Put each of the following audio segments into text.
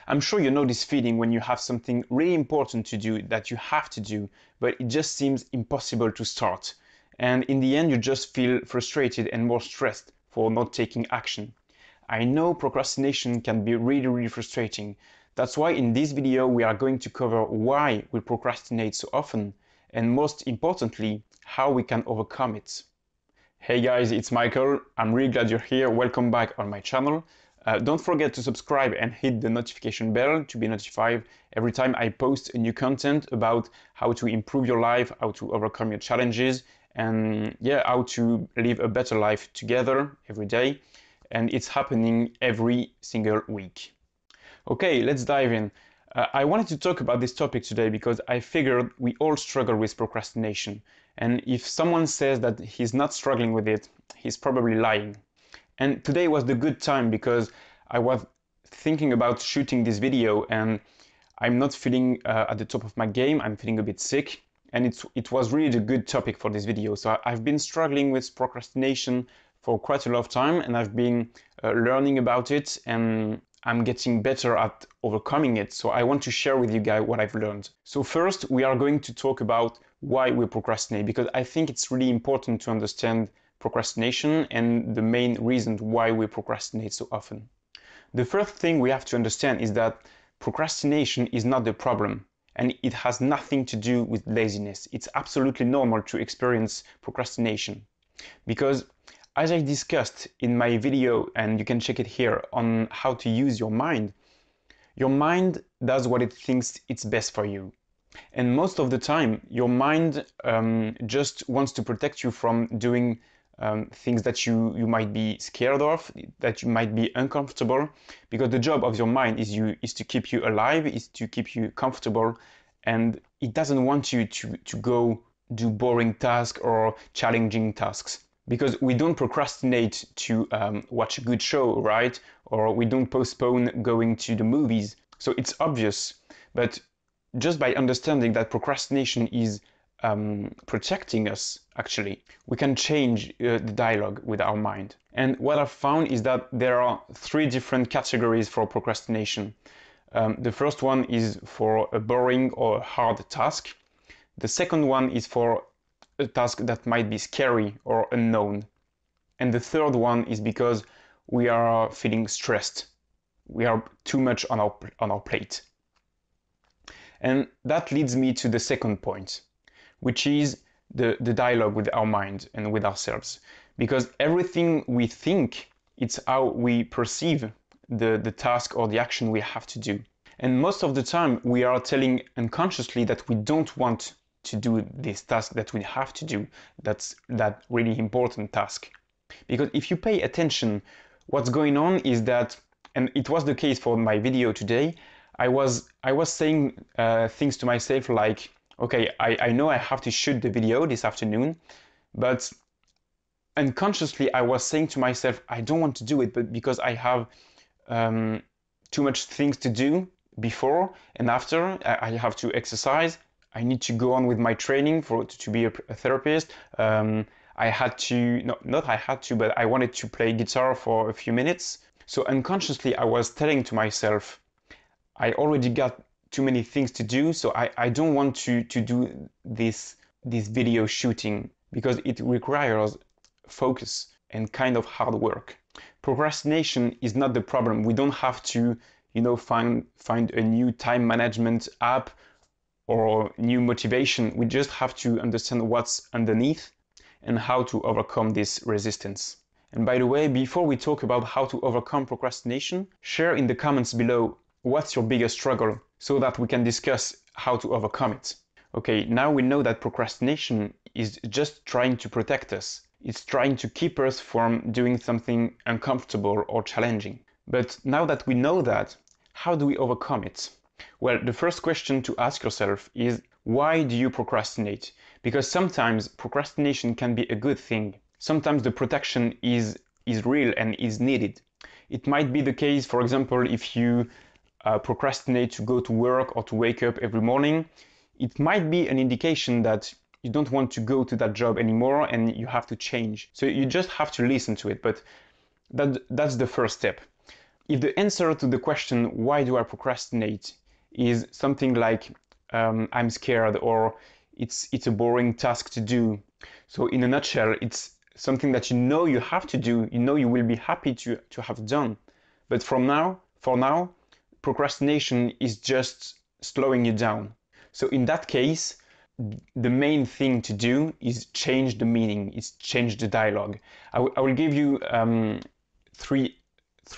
I'm sure you know this feeling when you have something really important to do that you have to do, but it just seems impossible to start. And in the end, you just feel frustrated and more stressed for not taking action. I know procrastination can be really frustrating. That's why in this video we are going to cover why we procrastinate so often, and most importantly, how we can overcome it. Hey guys, it's Michael. I'm really glad you're here. Welcome back on my channel. Don't forget to subscribe and hit the notification bell to be notified every time I post a new content about how to improve your life, how to overcome your challenges, and how to live a better life together every day. And it's happening every single week. Okay, let's dive in. I wanted to talk about this topic today because I figured we all struggle with procrastination. And if someone says that he's not struggling with it, he's probably lying. And today was the good time because I was thinking about shooting this video and I'm not feeling at the top of my game. I'm feeling a bit sick, and it was really the good topic for this video. So I've been struggling with procrastination for quite a lot of time, and I've been learning about it, and I'm getting better at overcoming it. So I want to share with you guys what I've learned. So first, we are going to talk about why we procrastinate, because I think it's really important to understand procrastination and the main reason why we procrastinate so often. The first thing we have to understand is that procrastination is not the problem, and it has nothing to do with laziness. It's absolutely normal to experience procrastination because, as I discussed in my video, and you can check it here, on how to use your mind does what it thinks it's best for you. And most of the time, your mind just wants to protect you from doing things that you might be scared of, that you might be uncomfortable, because the job of your mind is to keep you alive, is to keep you comfortable, and it doesn't want you to go do boring tasks or challenging tasks. Because we don't procrastinate to watch a good show, right? Or we don't postpone going to the movies. So it's obvious, but just by understanding that procrastination is protecting us, actually, we can change the dialogue with our mind. And what I've found is that there are three different categories for procrastination. The first one is for a boring or hard task. The second one is for a task that might be scary or unknown. And the third one is because we are feeling stressed. We are too much on our plate. And that leads me to the second point, which is the dialogue with our mind and with ourselves. Because everything we think, it's how we perceive the task or the action we have to do. And most of the time, we are telling unconsciously that we don't want to do this task that we have to do, that really important task. Because if you pay attention, what's going on is that, and it was the case for my video today, I was saying things to myself like, okay, I know I have to shoot the video this afternoon, but unconsciously I was saying to myself, I don't want to do it, but because I have too much things to do before and after. I have to exercise, I need to go on with my training to be a therapist. I had to, not I had to, but I wanted to play guitar for a few minutes. So unconsciously I was telling to myself, I already got too many things to do, so I don't want to do this video shooting because it requires focus and kind of hard work. Procrastination is not the problem. We don't have to, find a new time management app or new motivation. We just have to understand what's underneath and how to overcome this resistance. And by the way, before we talk about how to overcome procrastination, share in the comments below what's your biggest struggle so that we can discuss how to overcome it. Okay, now we know that procrastination is just trying to protect us. It's trying to keep us from doing something uncomfortable or challenging. But now that we know that, how do we overcome it? Well, the first question to ask yourself is, why do you procrastinate? Because sometimes procrastination can be a good thing. Sometimes the protection is real and is needed. It might be the case, for example, if you procrastinate to go to work or to wake up every morning, it might be an indication that you don't want to go to that job anymore and you have to change. So you just have to listen to it, but that's the first step. If the answer to the question, why do I procrastinate, is something like I'm scared, or it's a boring task to do. So in a nutshell, it's something that you know you have to do, you know you will be happy to have done. But for now, procrastination is just slowing you down. So in that case, the main thing to do is change the meaning, is change the dialogue. I will give you three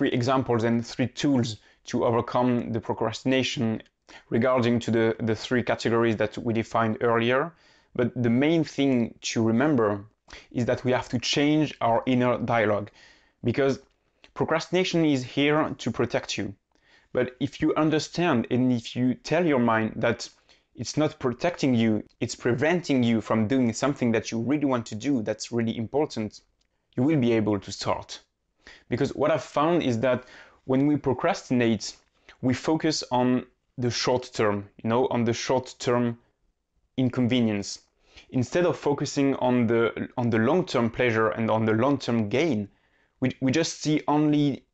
examples and three tools to overcome the procrastination regarding to the three categories that we defined earlier. But the main thing to remember is that we have to change our inner dialogue, because procrastination is here to protect you. But if you understand and if you tell your mind that it's not protecting you, it's preventing you from doing something that you really want to do, that's really important, you will be able to start. Because what I've found is that when we procrastinate, we focus on the short term, on the short term inconvenience. Instead of focusing on the long-term pleasure and on the long-term gain, we just see only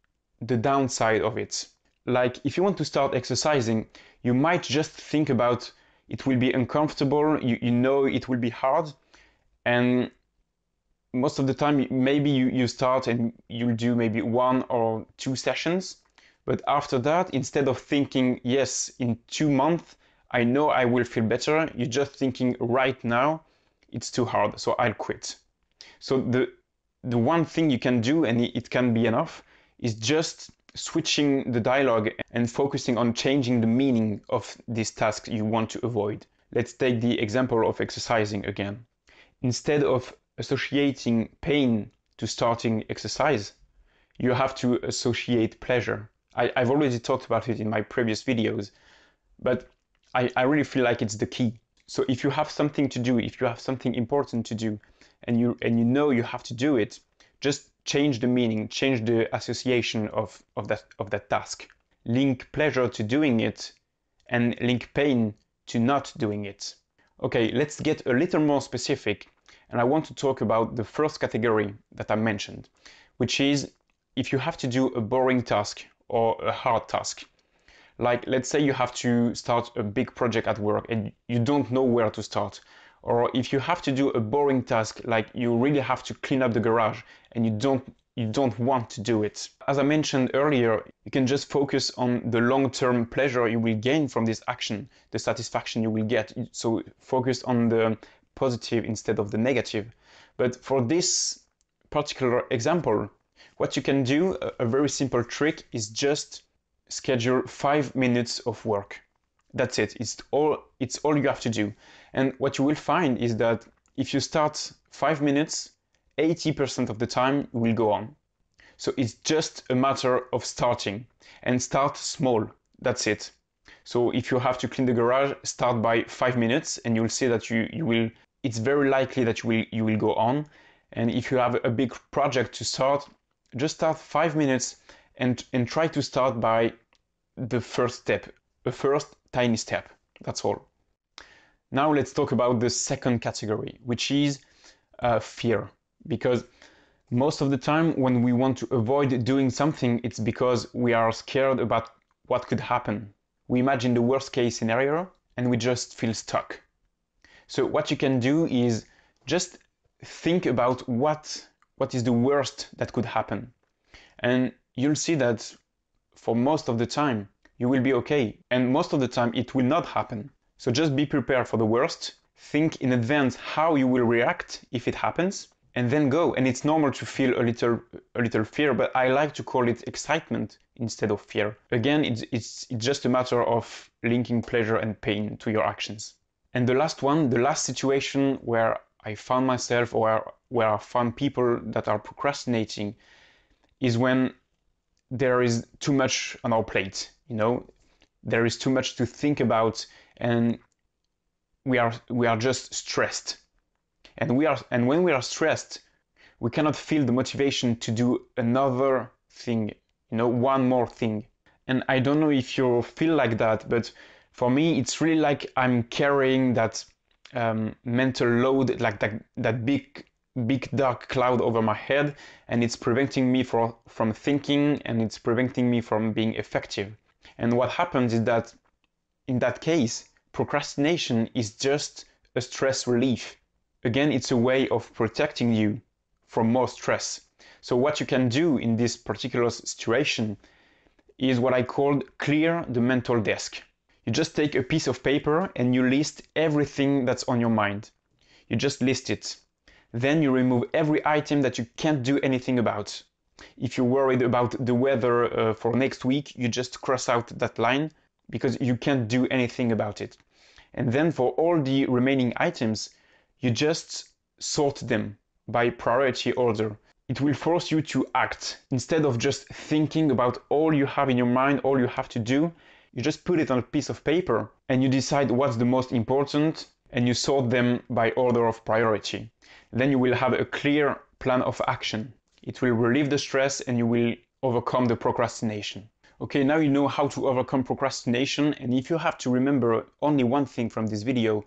the downside of it. Like if you want to start exercising, you might just think about it will be uncomfortable, you know it will be hard, and most of the time maybe you start and you'll do maybe 1 or 2 sessions, but after that, instead of thinking, yes, in 2 months I know I will feel better, you're just thinking right now it's too hard, so I'll quit. So the one thing you can do, and it can be enough, is just switching the dialogue and focusing on changing the meaning of this task you want to avoid. Let's take the example of exercising again. Instead of associating pain to starting exercise, you have to associate pleasure. I've already talked about it in my previous videos, but I really feel like it's the key. So if you have something to do, if you have something important to do, and you know you have to do it, just change the meaning, change the association of that task. Link pleasure to doing it, and link pain to not doing it. Okay, let's get a little more specific, and I want to talk about the first category that I mentioned, which is if you have to do a boring task or a hard task. Like, let's say you have to start a big project at work and you don't know where to start. Or if you have to do a boring task, like you really have to clean up the garage and you don't want to do it. As I mentioned earlier, you can just focus on the long-term pleasure you will gain from this action, the satisfaction you will get. So focus on the positive instead of the negative. But for this particular example, what you can do, a very simple trick, is just schedule 5 minutes of work. That's it. It's all you have to do. And what you will find is that if you start 5 minutes, 80% of the time you will go on. So it's just a matter of starting, and start small. That's it. So if you have to clean the garage, start by 5 minutes and you'll see that you will, it's very likely that you will go on. And if you have a big project to start, just start 5 minutes and try to start by the first step, the first tiny step. That's all. Now let's talk about the second category, which is fear. Because most of the time when we want to avoid doing something, it's because we are scared about what could happen. We imagine the worst case scenario and we just feel stuck. So what you can do is just think about what is the worst that could happen. And you'll see that for most of the time you will be okay, and most of the time it will not happen. So just be prepared for the worst, think in advance how you will react if it happens, and then go. And it's normal to feel a little fear, but I like to call it excitement instead of fear. Again, it's just a matter of linking pleasure and pain to your actions. And the last one, the last situation where I found myself, or where I found people that are procrastinating, is when there is too much on our plate. There is too much to think about, and we are just stressed. And when we are stressed, we cannot feel the motivation to do another thing, one more thing. And I don't know if you feel like that, but for me, it's really like I'm carrying that mental load, like that big big dark cloud over my head, and it's preventing me from thinking, and it's preventing me from being effective. And what happens is that in that case, procrastination is just a stress relief. Again, it's a way of protecting you from more stress. So what you can do in this particular situation is what I called clear the mental desk. You just take a piece of paper and you list everything that's on your mind. You just list it. Then you remove every item that you can't do anything about. If you're worried about the weather for next week, you just cross out that line because you can't do anything about it. And then for all the remaining items, you just sort them by priority order. It will force you to act. Instead of just thinking about all you have in your mind, all you have to do, you just put it on a piece of paper and you decide what's the most important and you sort them by order of priority. Then you will have a clear plan of action. It will relieve the stress and you will overcome the procrastination. Okay, now you know how to overcome procrastination, and if you have to remember only one thing from this video,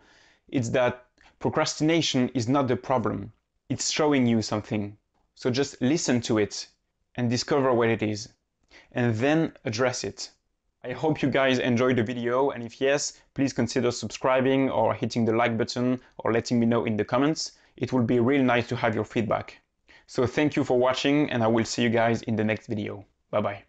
it's that procrastination is not the problem. It's showing you something. So just listen to it and discover what it is, and then address it. I hope you guys enjoyed the video, and if yes, please consider subscribing or hitting the like button or letting me know in the comments. It will be really nice to have your feedback. So thank you for watching, and I will see you guys in the next video. Bye bye.